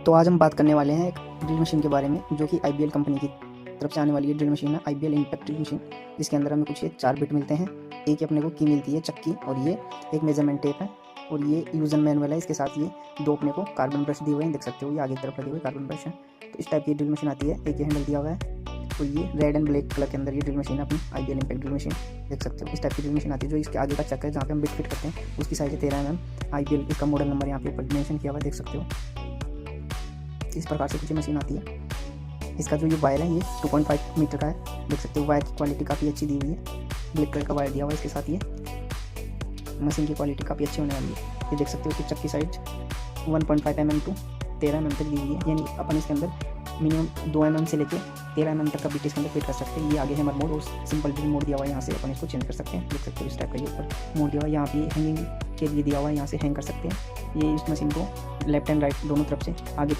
तो आज हम बात करने वाले हैं एक ड्रिल मशीन के बारे में जो कि आईबीएल कंपनी की तरफ से आने वाली है ड्रिल मशीन है, आईबीएल इम्पैक्ट ड्रिल मशीन। जिसके अंदर हमें कुछ ये 4 बिट मिलते हैं। एक ही अपने को की मिलती है चक्की, और ये एक मेजरमेंट टेप है, और ये यूजर मैनुअल है। इसके साथ ये 2 अपने को कार्बन ब्रश दिए हुए हैं, देख सकते हो ये आगे की तरफ लगे हुए कार्बन ब्रश है। तो इस टाइप की ड्रिल मशीन आती है। एक ये हैंडल दिया हुआ है, तो ये रेड एंड ब्लैक कलर के अंदर ये ड्रिल मशीन है अपनी आईबीएल इम्पैक्ट ड्रिल मशीन, देख सकते हो। इस टाइप की ड्रिल मशीन आती है। जो इसके आगे का चक्कर है जहाँ पे हम बिट फिट करते हैं उसकी साइज है 13 mm। आईबीएल इसका मॉडल नंबर यहाँ पे ऊपर मेंशन किया हुआ है, देख सकते हो। इस प्रकार से कुछ मशीन आती है। इसका जो ये वायर है ये 2.5 मीटर का है, देख सकते हो। वायर की क्वालिटी काफ़ी अच्छी दी हुई है, ब्लैक कलर का वायर दिया हुआ है इसके साथ। ये मशीन की क्वालिटी काफ़ी अच्छी होने वाली है। ये देख सकते हो कि चक्की साइज 1.5 mm टू 13 mm तक दी हुई है, यानी अपन इसके अंदर मिनिमम 2 mm से लेके 13 mm तक का बीट इसके अंदर फिट कर सकते हैं। ये आगे हैमर मोड और सिंपल ड्रिल मोड दिया हुआ है, यहाँ से अपन इसको चेंज कर सकते हैं, देख सकते हो। इस टाइप का ये ऊपर मोड दिया हुआ है, यहाँ पे हैंगिंग के लिए दिया हुआ है, यहाँ से हैंग कर सकते हैं। ये इस मशीन को लेफ्ट एंड राइट दोनों तरफ से आगे पीछे